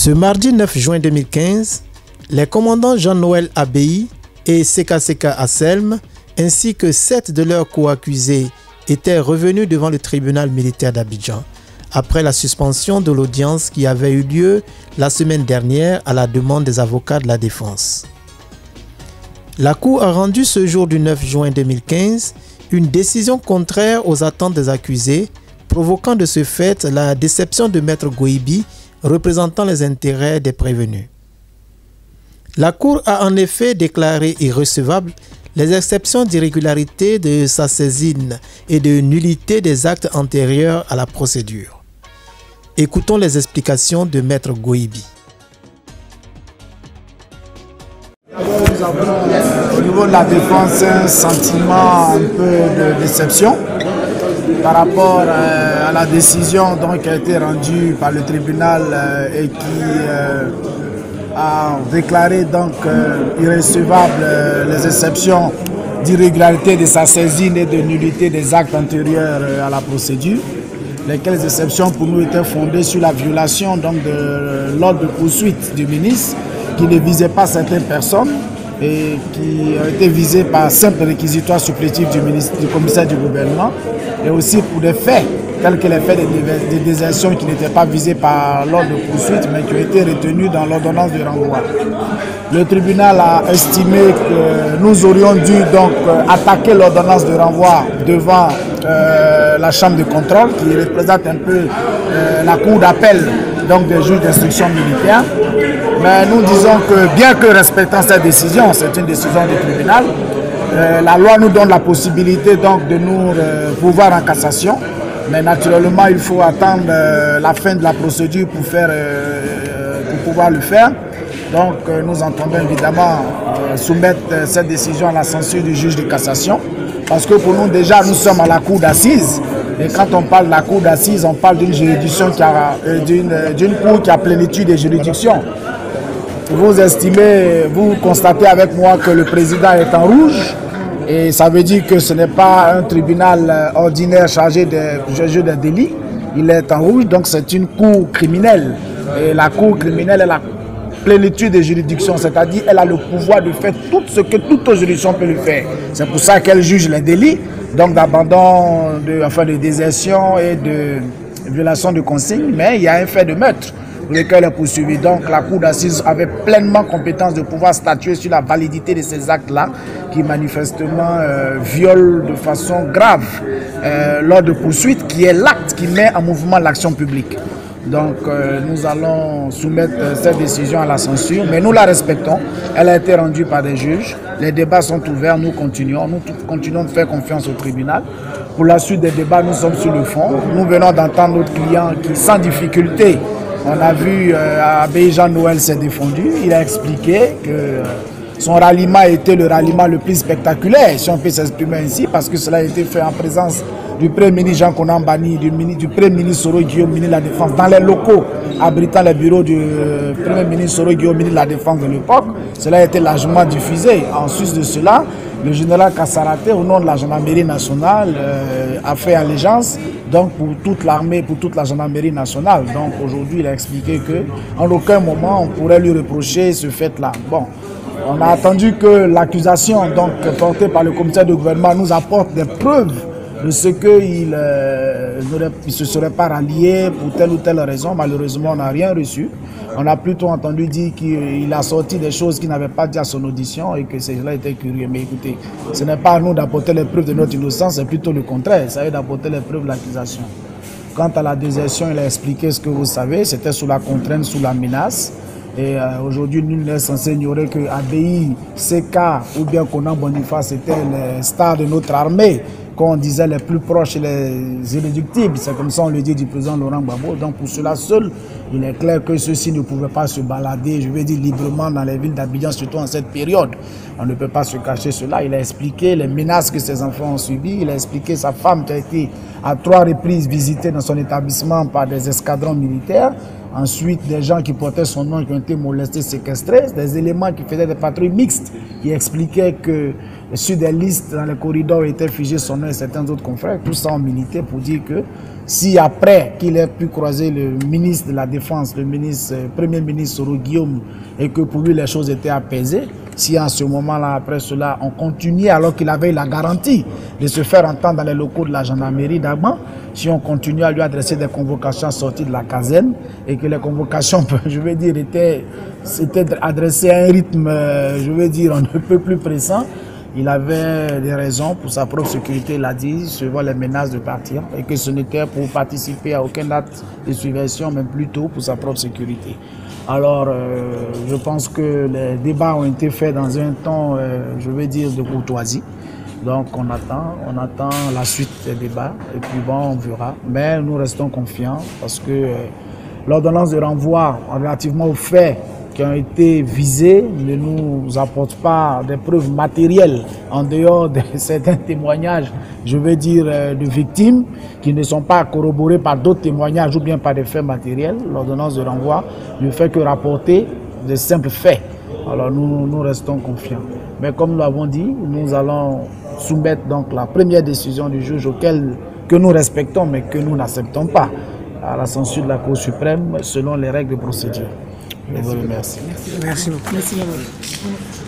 Ce mardi 9 juin 2015, les commandants Jean-Noël Abéhi et Seka Asselm, ainsi que 7 de leurs co-accusés, étaient revenus devant le tribunal militaire d'Abidjan, après la suspension de l'audience qui avait eu lieu la semaine dernière à la demande des avocats de la défense. La Cour a rendu ce jour du 9 juin 2015 une décision contraire aux attentes des accusés, provoquant de ce fait la déception de Maître Goïbi, représentant les intérêts des prévenus. La Cour a en effet déclaré irrecevables les exceptions d'irrégularité de sa saisine et de nullité des actes antérieurs à la procédure. Écoutons les explications de Maître Goïbi. Nous avons au niveau de la défense un sentiment un peu de déception par rapport à la décision donc, qui a été rendue par le tribunal et qui a déclaré donc irrecevable les exceptions d'irrégularité de sa saisine et de nullité des actes antérieurs à la procédure, lesquelles exceptions pour nous étaient fondées sur la violation donc, de l'ordre de poursuite du ministre qui ne visait pas certaines personnes et qui a été visé par simple réquisitoire supplétif du commissaire du gouvernement, et aussi pour des faits tels que les faits de désertion qui n'étaient pas visés par l'ordre de poursuite mais qui ont été retenus dans l'ordonnance de renvoi. Le tribunal a estimé que nous aurions dû donc attaquer l'ordonnance de renvoi devant la chambre de contrôle qui représente un peu la cour d'appel donc des juges d'instruction militaire. Mais nous disons que bien que respectant cette décision, c'est une décision du tribunal, la loi nous donne la possibilité donc de nous pouvoir en cassation. Mais naturellement, il faut attendre la fin de la procédure pour pouvoir le faire. Donc nous entendons évidemment soumettre cette décision à la censure du juge de cassation. Parce que pour nous déjà, nous sommes à la cour d'assises. Et quand on parle de la cour d'assises, on parle d'une juridiction d'une cour qui a plénitude de juridiction. Vous estimez, vous constatez avec moi que le président est en rouge. Et ça veut dire que ce n'est pas un tribunal ordinaire chargé de juger des délits. Il est en rouge, donc c'est une cour criminelle. Et la cour criminelle est la plénitude de juridiction, c'est-à-dire elle a le pouvoir de faire tout ce que toute autre juridiction peut le faire. C'est pour ça qu'elle juge les délits, donc d'abandon, de désertion et de violation de consignes, mais il y a un fait de meurtre pour lequel elle est poursuivie. Donc la cour d'assises avait pleinement compétence de pouvoir statuer sur la validité de ces actes-là qui manifestement violent de façon grave l'ordre de poursuite qui est l'acte qui met en mouvement l'action publique. Donc nous allons soumettre cette décision à la censure, mais nous la respectons. Elle a été rendue par des juges. Les débats sont ouverts, nous continuons de faire confiance au tribunal. Pour la suite des débats, nous sommes sur le fond. Nous venons d'entendre notre client qui, sans difficulté, on a vu Abéhi Jean-Noël s'est défendu. Il a expliqué que son ralliement a été le ralliement le plus spectaculaire, si on peut s'exprimer ainsi, parce que cela a été fait en présence du Premier ministre Jean Konan Banny, du Premier ministre Soro Guillaume, ministre de la Défense, dans les locaux abritant les bureaux du Premier ministre Soro Guillaume, ministre de la Défense de l'époque. Cela a été largement diffusé. En sus de cela, le général Kassaraté, au nom de la gendarmerie nationale, a fait allégeance donc pour toute l'armée, pour toute la gendarmerie nationale. Donc aujourd'hui, il a expliqué qu'en aucun moment on pourrait lui reprocher ce fait-là. Bon, on a attendu que l'accusation portée par le commissaire de gouvernement nous apporte des preuves de ce qu'il ne se serait pas rallié pour telle ou telle raison. Malheureusement, on n'a rien reçu. On a plutôt entendu dire qu'il a sorti des choses qu'il n'avait pas dit à son audition et que cela était curieux. Mais écoutez, ce n'est pas à nous d'apporter les preuves de notre innocence, c'est plutôt le contraire. Ça veut d'apporter les preuves de l'accusation. Quant à la désertion, il a expliqué ce que vous savez, c'était sous la contrainte, sous la menace. Et aujourd'hui, nul n'est censé ignorer que Abéhi, Seka ou bien Konan Boniface étaient les stars de notre armée, qu'on disait les plus proches et les irréductibles. C'est comme ça on le dit du président Laurent Gbagbo. Donc pour cela seul, il est clair que ceux-ci ne pouvaient pas se balader, je vais dire librement dans les villes d'Abidjan, surtout en cette période. On ne peut pas se cacher cela. Il a expliqué les menaces que ses enfants ont subies. Il a expliqué sa femme qui a été à 3 reprises visitée dans son établissement par des escadrons militaires. Ensuite, des gens qui portaient son nom qui ont été molestés, séquestrés. Des éléments qui faisaient des patrouilles mixtes qui expliquaient que sur des listes dans les corridors étaient figés son nom et certains autres confrères. Tout ça ont milité pour dire que si après qu'il ait pu croiser le ministre de la Défense, le premier ministre Soro Guillaume, et que pour lui les choses étaient apaisées, si en ce moment-là, après cela, on continuait alors qu'il avait la garantie de se faire entendre dans les locaux de la gendarmerie d'Agban, si on continuait à lui adresser des convocations sorties de la caserne et que les convocations, je veux dire, étaient adressées à un rythme, je veux dire, un peu plus pressant, il avait des raisons pour sa propre sécurité, il a dit, suivant les menaces de partir, et que ce n'était pour participer à aucun acte de subversion, mais plutôt pour sa propre sécurité. Alors, je pense que les débats ont été faits dans un temps, je veux dire, de courtoisie. Donc, on attend la suite des débats, et puis bon, on verra. Mais nous restons confiants parce que l'ordonnance de renvoi, relativement aux faits qui ont été visés, ne nous apporte pas des preuves matérielles en dehors de certains témoignages, je veux dire, de victimes qui ne sont pas corroborés par d'autres témoignages ou bien par des faits matériels. L'ordonnance de renvoi ne fait que rapporter de simples faits. Alors nous restons confiants. Mais comme nous l'avons dit, nous allons soumettre donc la première décision du juge que nous respectons mais que nous n'acceptons pas à la censure de la Cour suprême selon les règles de procédure. Je vous remercie. Merci beaucoup. Merci beaucoup.